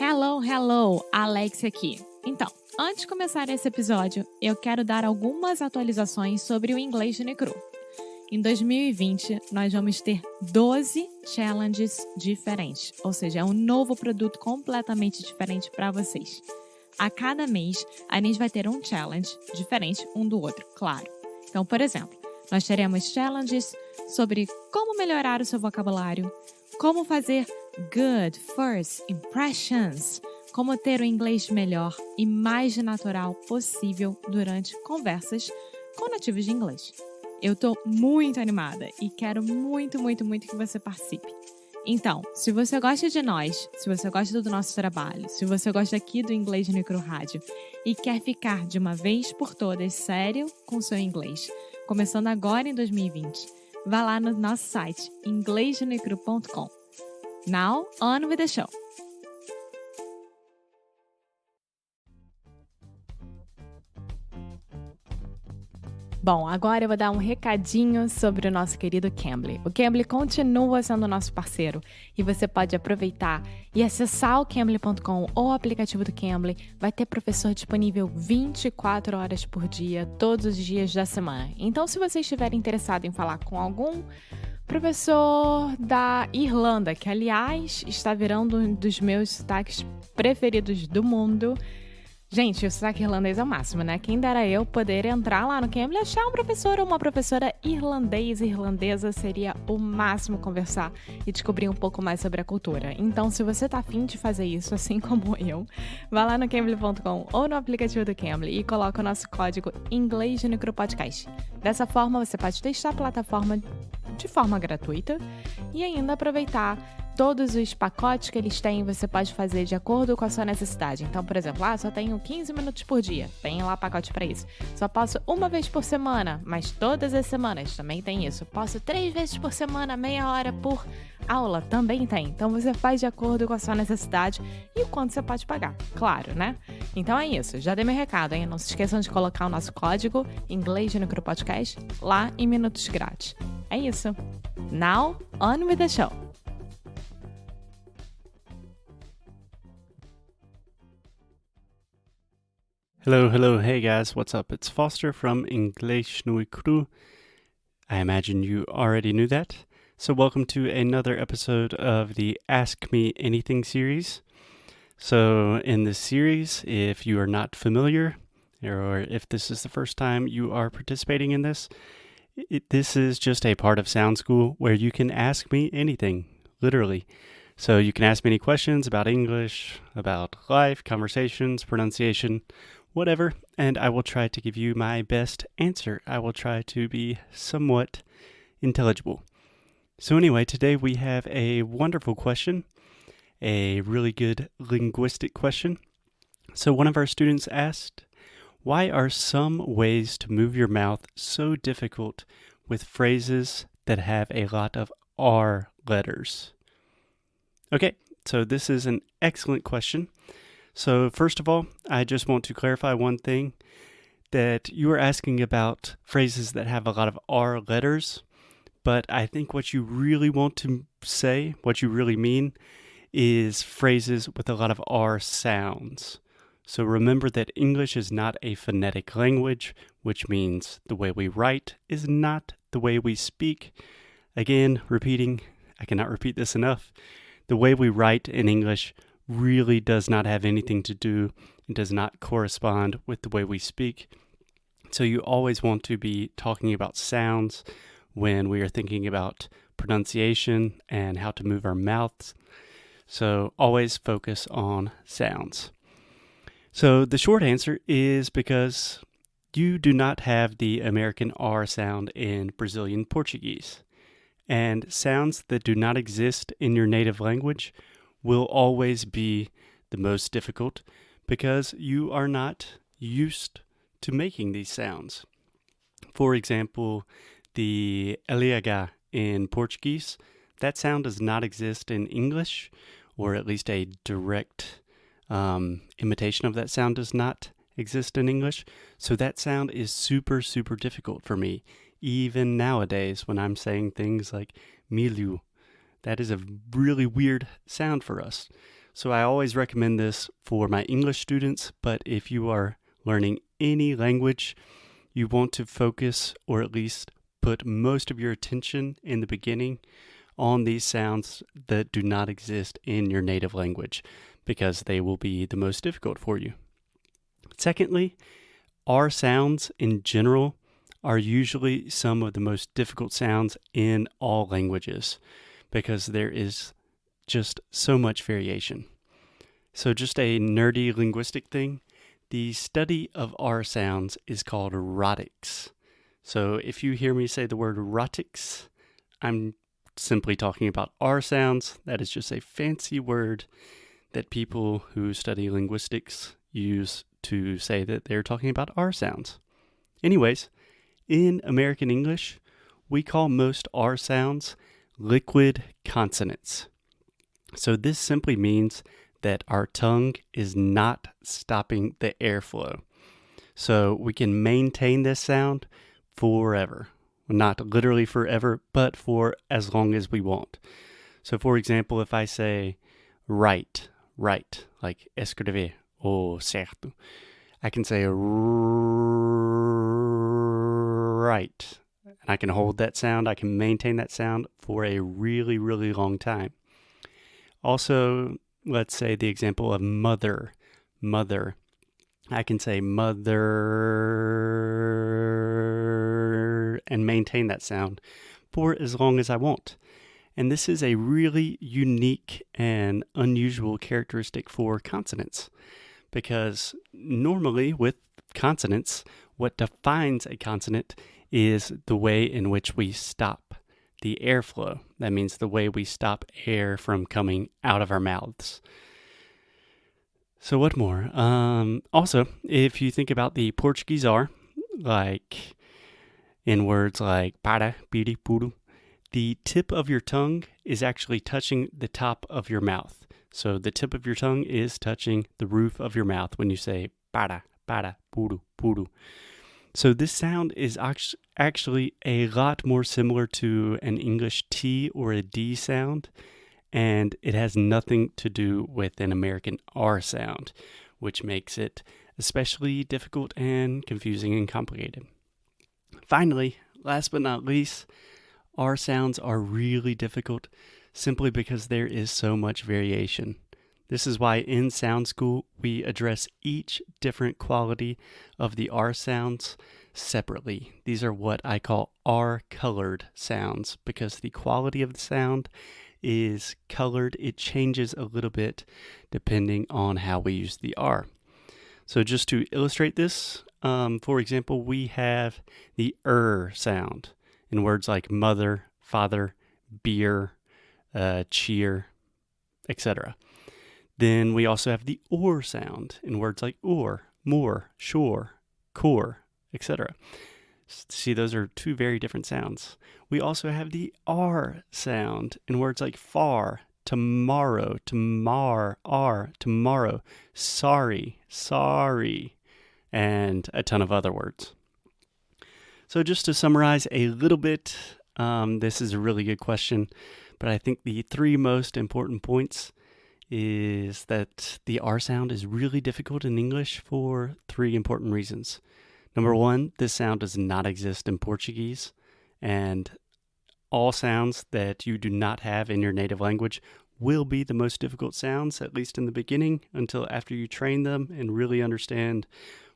Hello, Alex aqui. Então, antes de começar esse episódio, eu quero dar algumas atualizações sobre o Inglês no Cru. Em 2020, nós vamos ter 12 challenges diferentes, ou seja, é um novo produto completamente diferente para vocês. A cada mês, a gente vai ter um challenge diferente um do outro, claro. Então, por exemplo, nós teremos challenges sobre como melhorar o seu vocabulário, como fazer good first impressions, como ter o inglês melhor e mais natural possível durante conversas com nativos de inglês. Eu estou muito animada e quero muito que você participe. Então, se você gosta de nós, se você gosta do nosso trabalho, se você gosta aqui do Inglês no Cru Rádio e quer ficar de uma vez por todas sério com o seu inglês, começando agora em 2020, vá lá no nosso site inglesnuecrupodcast. Now, on with the show! Bom, agora eu vou dar um recadinho sobre o nosso querido Cambly. O Cambly continua sendo nosso parceiro e você pode aproveitar e acessar o cambly.com ou o aplicativo do Cambly. Vai ter professor disponível 24 horas por dia, todos os dias da semana. Então, se você estiver interessado em falar com algum professor da Irlanda, que aliás está virando um dos meus sotaques preferidos do mundo. Gente, o sotaque irlandês é o máximo, né? Quem dera eu poder entrar lá no Cambly e achar um professor ou uma professora irlandesa, seria o máximo conversar e descobrir um pouco mais sobre a cultura. Então, se você tá afim de fazer isso, assim como eu, vá lá no Cambly.com ou no aplicativo do Cambly e coloca o nosso código inglesnuecrupodcast. Dessa forma, você pode testar a plataforma de forma gratuita e ainda aproveitar todos os pacotes que eles têm, você pode fazer de acordo com a sua necessidade. Então, por exemplo, só tenho 15 minutos por dia, tem lá pacote para isso. Só posso uma vez por semana, mas todas as semanas também tem isso. Posso 3 vezes por semana, meia hora por aula, também tem. Então, você faz de acordo com a sua necessidade e o quanto você pode pagar, claro, né? Então é isso, já dei meu recado, hein? Não se esqueçam de colocar o nosso código Inglês no Podcast lá em minutos grátis. É isso. Now, on with the show! Hello, hey guys, what's up? It's Foster from Inglesnuecru. I imagine you already knew that. So welcome to another episode of the Ask Me Anything series. So in this series, if you are not familiar, or if this is the first time you are participating in this, this is just a part of Sound School where you can ask me anything, literally. So you can ask me any questions about English, about life, conversations, pronunciation, whatever, and I will try to give you my best answer. I will try to be somewhat intelligible. So anyway, today we have a wonderful question, a really good linguistic question. So one of our students asked, why are some ways to move your mouth so difficult with phrases that have a lot of R letters? Okay, so this is an excellent question. So first of all, I just want to clarify one thing, that you are asking about phrases that have a lot of R letters, but I think what you really want to say, what you really mean, is phrases with a lot of R sounds. So remember that English is not a phonetic language, which means the way we write is not the way we speak. Again, repeating, I cannot repeat this enough. The way we write in English really does not have anything to do, it does not correspond with the way we speak. So you always want to be talking about sounds when we are thinking about pronunciation and how to move our mouths. So always focus on sounds. So the short answer is because you do not have the American R sound in Brazilian Portuguese. And sounds that do not exist in your native language will always be the most difficult because you are not used to making these sounds. For example, the LH in Portuguese, that sound does not exist in English, or at least a direct imitation of that sound does not exist in English. So that sound is super difficult for me, even nowadays when I'm saying things like milho. That is a really weird sound for us. So I always recommend this for my English students, but if you are learning any language, you want to focus or at least put most of your attention in the beginning on these sounds that do not exist in your native language because they will be the most difficult for you. Secondly, R sounds in general are usually some of the most difficult sounds in all languages because there is just so much variation. So just a nerdy linguistic thing, the study of R sounds is called rhotics. So if you hear me say the word rhotics, I'm simply talking about R sounds. That is just a fancy word that people who study linguistics use to say that they're talking about R sounds. Anyways, in American English, we call most R sounds liquid consonants. So this simply means that our tongue is not stopping the airflow. So we can maintain this sound forever. Not literally forever, but for as long as we want. So for example, if I say right, like escrever ou certo, I can say right. And I can hold that sound. I can maintain that sound for a really, really long time. Also, let's say the example of mother. I can say mother and maintain that sound for as long as I want. And this is a really unique and unusual characteristic for consonants because normally with consonants, what defines a consonant is the way in which we stop the airflow. That means the way we stop air from coming out of our mouths. So what more? Also, if you think about the Portuguese R, like in words like para, piri, puru, the tip of your tongue is actually touching the top of your mouth. So the tip of your tongue is touching the roof of your mouth when you say para, puru, puru. So this sound is actually a lot more similar to an English T or a D sound, and it has nothing to do with an American R sound, which makes it especially difficult and confusing and complicated. Finally, last but not least, R sounds are really difficult simply because there is so much variation. This is why in Sound School, we address each different quality of the R sounds separately. These are what I call R-colored sounds because the quality of the sound is colored. It changes a little bit depending on how we use the R. So just to illustrate this, for example, we have the sound in words like mother, father, beer, cheer, etc. Then we also have the or sound in words like or, more, shore, core, etc. See, those are two very different sounds. We also have the R sound in words like far, tomorrow, tomorrow, sorry, and a ton of other words. So just to summarize a little bit, this is a really good question, but I think the three most important points is that the R sound is really difficult in English for three important reasons. Number one, this sound does not exist in Portuguese, and all sounds that you do not have in your native language will be the most difficult sounds, at least in the beginning, until after you train them and really understand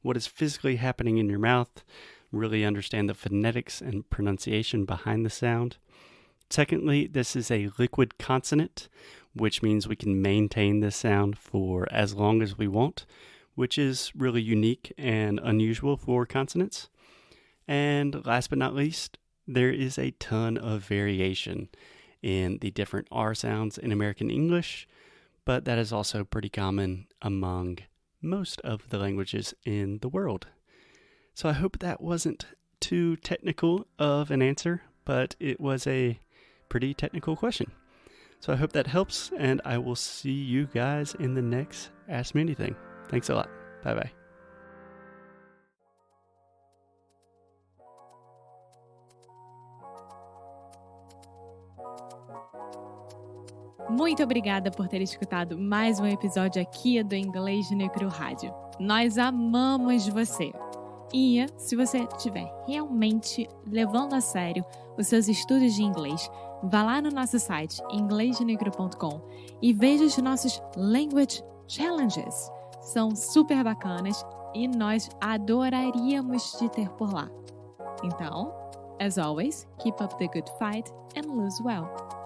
what is physically happening in your mouth, really understand the phonetics and pronunciation behind the sound. Secondly, this is a liquid consonant, which means we can maintain this sound for as long as we want, which is really unique and unusual for consonants. And last but not least, there is a ton of variation in the different R sounds in American English, but that is also pretty common among most of the languages in the world. So I hope that wasn't too technical of an answer, but it was a pretty technical question. So I hope that helps, and I will see you guys in the next Ask Me Anything. Thanks a lot. Bye-bye. Muito obrigada por ter escutado mais um episódio aqui do Inglês no Cru Rádio. Nós amamos você! E se você estiver realmente levando a sério os seus estudos de inglês, vá lá no nosso site inglesnuecrupodcast e veja os nossos Language Challenges. São super bacanas e nós adoraríamos te ter por lá. Então, as always, keep up the good fight and lose well.